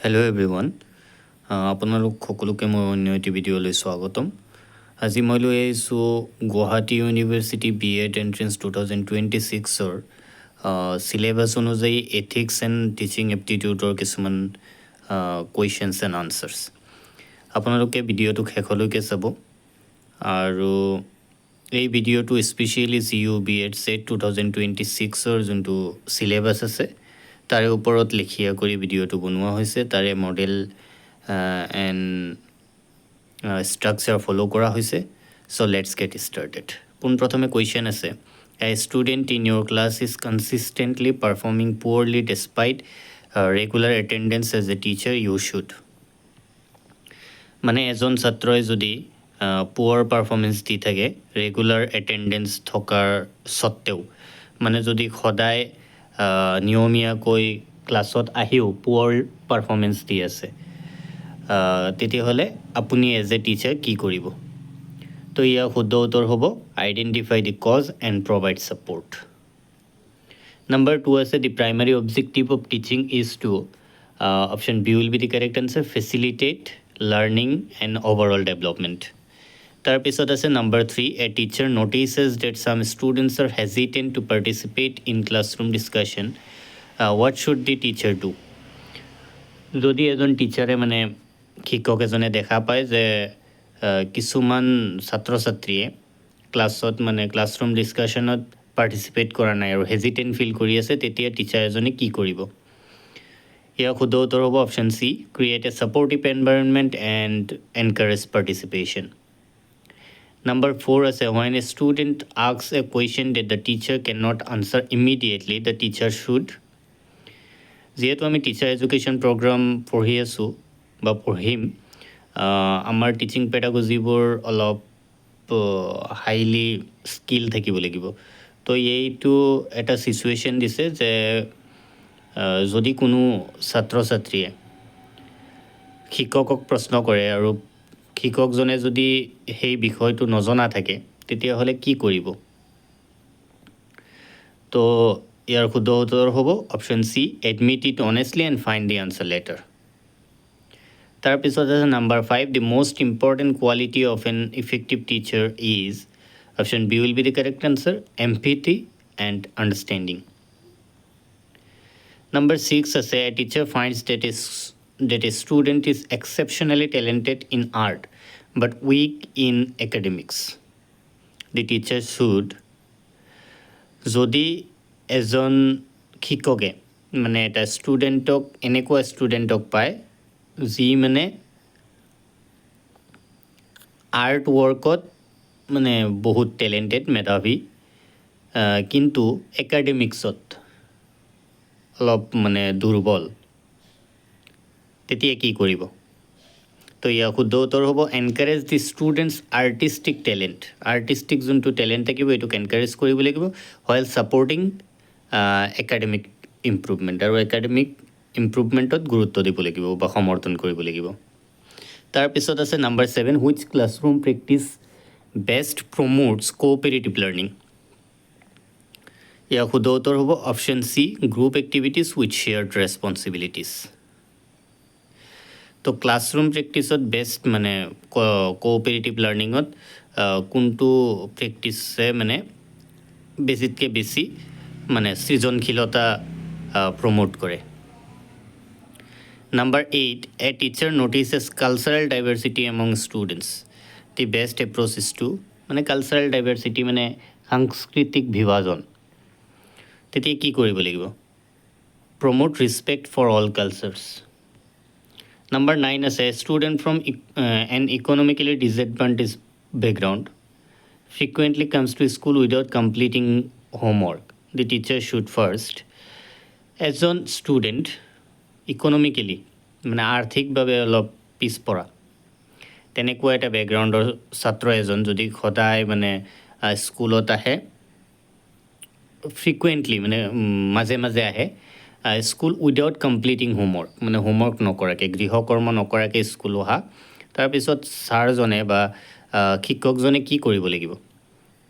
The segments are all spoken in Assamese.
হেল্ল' এভৰিৱান আপোনালোক সকলোকে মই অন্য এটি ভিডিঅ'লৈ স্বাগতম আজি মই লৈ আহিছোঁ গুৱাহাটী ইউনিভাৰ্চিটি BEd এণ্ট্ৰেন্স 2026ৰ চিলেবাছ অনুযায়ী এথিক্স এণ্ড টিচিং এপ্টিটিউডৰ কিছুমান কুৱেশ্যনছ এণ্ড আনচাৰ্ছ আপোনালোকে ভিডিঅ'টো শেষলৈকে চাব আৰু এই ভিডিঅ'টো স্পেচিয়েলি GU BEd CET 2026ৰ যোনটো চিলেবাছ আছে তাৰে ওপৰত লিখিয়া কৰি ভিডিঅ'টো বনোৱা হৈছে তাৰে মডেল এণ্ড ষ্ট্ৰাকচাৰ ফ'ল' কৰা হৈছে চ' লেটছ গেট ষ্টাৰ্টেড পোনপ্ৰথমে কুৱেশ্যন আছে a student in your class is consistently performing poorly despite regular attendance as a teacher you should মানে এজন ছাত্ৰই যদি পুৱাৰ পাৰফৰ্মেঞ্চ দি থাকে ৰেগুলাৰ এটেণ্ডেঞ্চ থকাৰ স্বত্তেও মানে যদি সদায় নিয়মীয়াকৈ ক্লাছত আহিও পুৱাৰ পাৰফৰ্মেঞ্চ দি আছে তেতিয়াহ'লে আপুনি এজ এ টিচাৰ কি কৰিব তো ইয়াৰ শুদ্ধ উত্তৰ হ'ব identify the cause and provide support number 2 আছে the primary objective of teaching is to option B will be the correct answer facilitate learning and overall development তাৰপিছত আছে number 3 a teacher notices that some students are hesitant to participate in classroom discussion what should the teacher do যদি এজন টিচাৰে মানে শিক্ষক এজনে দেখা পায় যে কিছুমান ছাত্ৰ ছাত্ৰীয়ে ক্লাছত মানে ক্লাছৰুম ডিছকাশ্যনত পাৰ্টিচিপেট কৰা নাই আৰু হেজিটেণ্ট ফিল কৰি আছে তেতিয়া টিচাৰ এজনে কি কৰিব ইয়াৰ শুদ্ধ উত্তৰ হ'ব option C create A supportive environment and encourage participation Number 4 আছে when a student asks a question that the teacher cannot answer immediately, the teacher should যিহেতু আমি টিচাৰ এডুকেশ্যন প্ৰগ্ৰাম পঢ়ি আছোঁ বা পঢ়িম আমাৰ টিচিং পেডাগজিবোৰ অলপ হাইলি স্কিল থাকিব লাগিব তো এইটো এটা চিচুৱেশ্যন দিছে যে যদি কোনো ছাত্ৰ ছাত্ৰীয়ে শিক্ষকক প্ৰশ্ন কৰে আৰু শিক্ষকজনে যদি সেই বিষয়টো নজনা থাকে তেতিয়াহ'লে কি কৰিব তো ইয়াৰ শুদ্ধ উত্তৰ হ'ব option C admit it honestly and find the answer later তাৰপিছত আছে number 5 the most important quality of an effective teacher is option B will be the correct answer empathy and understanding number 6 আছে a teacher finds that a student is exceptionally talented in art but weak in academics. The teacher should যদি এজন শিক্ষকে মানে এটা ষ্টুডেণ্টক এনেকুৱা ষ্টুডেণ্টক পায় যি মানে আৰ্ট ৱৰ্কত মানে বহুত টেলেণ্টেড মেধাৱী কিন্তু একাডেমিক্সত অলপ মানে দুৰ্বল তেতিয়া কি কৰিব তো ইয়াৰ শুদ্ধ উত্তৰ হ'ব encourage the students artistic talent artistic যোনটো টেলেণ্ট থাকিব এইটোক এনকাৰেজ কৰিব লাগিব হোৱাইল ছাপৰ্টিং একাডেমিক ইম্প্ৰুভমেণ্ট আৰু একাডেমিক ইম্প্ৰুভমেণ্টত গুৰুত্ব দিব লাগিব বা সমৰ্থন কৰিব লাগিব তাৰপিছত আছে number 7 which classroom practice best promotes cooperative learning ইয়াৰ শুদ্ধ উত্তৰ হ'ব option C group activities with shared responsibilities তো ক্লাছৰুম প্ৰেক্টিছত বেষ্ট মানে কোঅপাৰেটিভ লাৰ্ণিঙত কোনটো প্ৰেক্টিছে মানে বেছিতকৈ বেছি মানে সৃজনশীলতা প্ৰমোট কৰে number 8 a teacher notices cultural diversity among students the best approach is to মানে কালচাৰেল ডাইভাৰ্চিটি মানে সাংস্কৃতিক বিভাজন তেতিয়া কি কৰিব লাগিব promote respect for all cultures Number 9 is a student from an economically disadvantaged background frequently comes to school without completing homework. The teacher should first এজন ষ্টুডেণ্ট ইকনমিকেলি মানে আৰ্থিকভাৱে অলপ পিছপৰা তেনেকুৱা এটা বেকগ্ৰাউণ্ডৰ ছাত্ৰ এজন যদি সদায় মানে স্কুলত আহে ফ্ৰিকুৱেণ্টলি মানে মাজে মাজে আহে স্কুল উইদাউট কমপ্লিটিং হোমৱৰ্ক মানে হোমৱৰ্ক নকৰাকৈ গৃহকৰ্ম নকৰাকৈ স্কুল অহা তাৰপিছত ছাৰজনে বা শিক্ষকজনে কি কৰিব লাগিব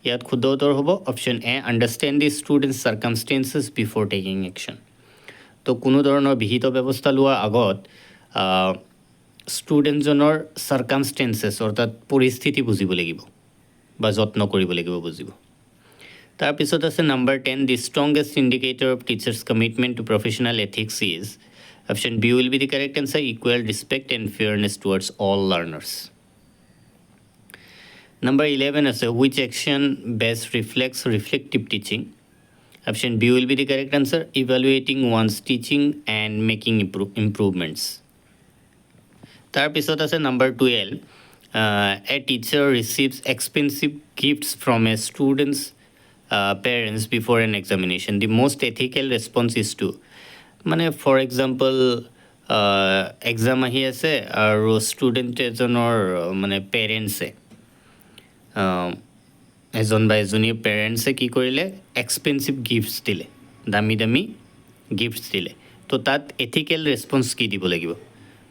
ইয়াত শুদ্ধ উত্তৰ হ'ব option A understand the students circumstances before taking action তো কোনো ধৰণৰ বিহিত ব্যৱস্থা লোৱাৰ আগত ষ্টুডেণ্টজনৰ চাৰ্কামষ্টেঞ্চেছ অৰ্থাৎ পৰিস্থিতি বুজিব লাগিব বা যত্ন কৰিব লাগিব বুজিব। তাৰপিছত আছে number 10, the strongest indicator of teacher's commitment to professional ethics is, option B will be the correct answer, equal respect and fairness towards all learners. Number 11 আছে, which action best reflects reflective teaching? Option B will be the correct answer, evaluating one's teaching and making improvements. তাৰপিছত আছে number 12, a teacher receives expensive gifts from a student's parents before an examination. The most ethical response is to, মানে for example exam আহি আছে আৰু ষ্টুডেণ্ট এজনৰ মানে পেৰেণ্টছে এজন বা এজনীৰ পেৰেণ্টছে কি কৰিলে, এক্সপেঞ্চিভ গিফ্টছ দিলে, দামী দামী গিফ্টছ দিলে। তো তাত এথিকেল ৰেচপন্স কি দিব লাগিব?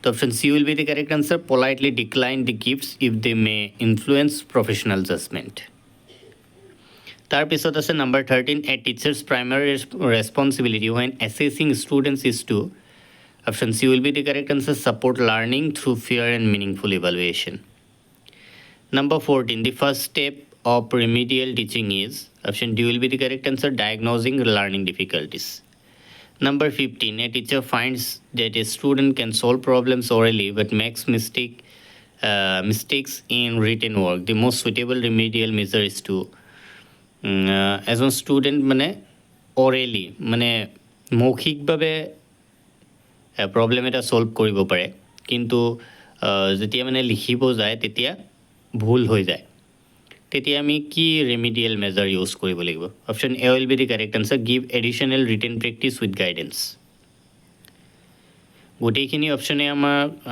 তো option C will be the correct answer, politely decline the gifts if they may influence professional judgment. তাৰপিছত আছে number 13, a teacher's primary responsibility when assessing students is to, option C will be the correct answer, support learning through fair and meaningful evaluation. Number 14, the first step of remedial teaching is, option D will be the correct answer, diagnosing learning difficulties. Number 15, a teacher finds that a student can solve problems orally but makes mistakes in written work. The most suitable remedial measure is to, as a student মানে orally মানে মৌখিকভাৱে প্ৰব্লেম এটা সলভ কৰিব পাৰে, কিন্তু যেতিয়া মানে লিখিব যায় তেতিয়া ভুল হৈ যায়, তেতিয়া আমি কি ৰেমিডিয়েল মেজাৰ ইউজ কৰিব লাগিব? Option A will be the correct answer, give additional written practice with guidance. গোটেইখিনি অপশ্যনে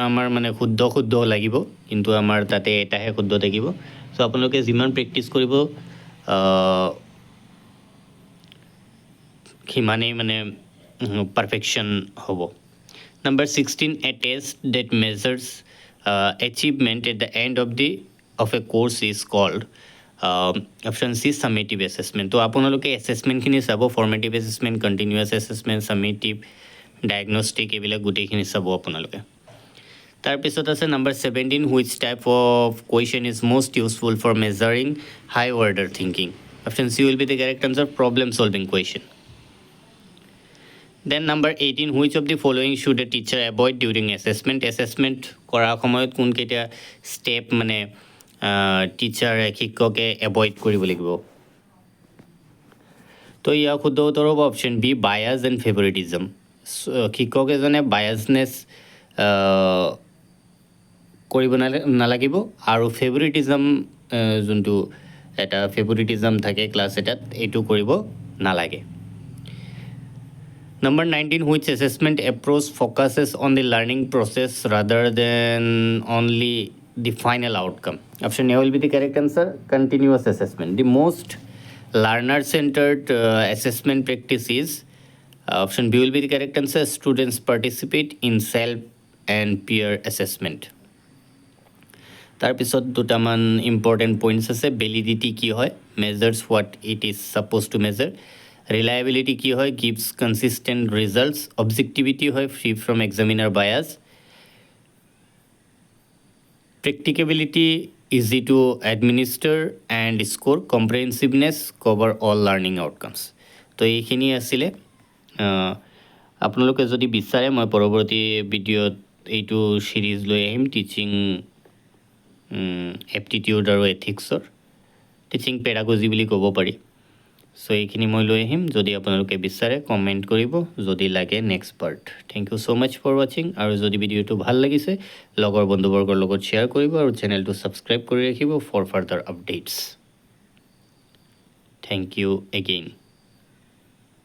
আমাৰ মানে শুদ্ধ লাগিব, কিন্তু আমাৰ তাতে এটাহে শুদ্ধ থাকিব। চ' আপোনালোকে যিমান প্ৰেক্টিছ কৰিব সিমানেই মানে পাৰফেকশ্যন হ'ব। Number 16, a test that measures achievement at the end of a course is called, option C, summative assessment. তো আপোনালোকে এছেছমেণ্টখিনি চাব, formative assessment, continuous assessment, ছামেটিভ, diagnostic, এইবিলাক গোটেইখিনি চাব আপোনালোকে। তাৰপিছত আছে number 17, which type of question is most useful for measuring high order thinking? Option C will be the correct answer, problem solving question. Then number 18, which of the following should a teacher avoid during assessment? Assessment কৰাৰ সময়ত কোনকেইটা ষ্টেপ মানে টিচাৰে শিক্ষকে এভইড কৰিব লাগিব? তো ইয়াৰ শুদ্ধ উত্তৰ হ'ব অপশ্যন বি, বায়াছ এণ্ড ফেভৰিটিজম। শিক্ষক এজনে বায়াছনেছ কৰিব নালাগিব, আৰু ফেভৰিটিজম যোনটো এটা ফেভৰিটিজম থাকে ক্লাছ এটাত, এইটো কৰিব নালাগে। Number 19, which assessment approach focuses on the learning process rather than only the final outcome? Option A will be the correct answer, continuous assessment. The most learner-centered assessment practice is, option B will be the correct answer, students participate in self and peer assessment. তাৰপিছত দুটামান ইম্পৰ্টেণ্ট পইণ্টছ আছে। ভেলিডিটি কি হয়, measures what it is supposed to measure. Reliability কি হয়, গিভছ কনচিষ্টেণ্ট ৰিজাল্টছ। অবজেক্টিভিটি হয়, free from examiner bias. Practicability, easy to administer and score. Comprehensiveness, cover all learning outcomes. তো এইখিনি আছিলে। আপোনালোকে যদি বিচাৰে মই পৰৱৰ্তী ভিডিঅ'ত এইটো ছিৰিজ লৈ আহিম, টিচিং এপ্টিটিউড আৰু এথিক্সৰ, টিচিং পেডাগজি বুলি ক'ব পাৰি। চ' এইখিনি মই লৈ আহিম, যদি আপোনালোকে বিচাৰে কমেণ্ট কৰিব, যদি লাগে next part. Thank you so' much for ৱাচিং। আৰু যদি ভিডিঅ'টো ভাল লাগিছে লগৰ বন্ধুবৰ্গৰ লগত শ্বেয়াৰ কৰিব আৰু চেনেলটো ছাবস্ক্ৰাইব কৰি ৰাখিব for further updates. Thank you again.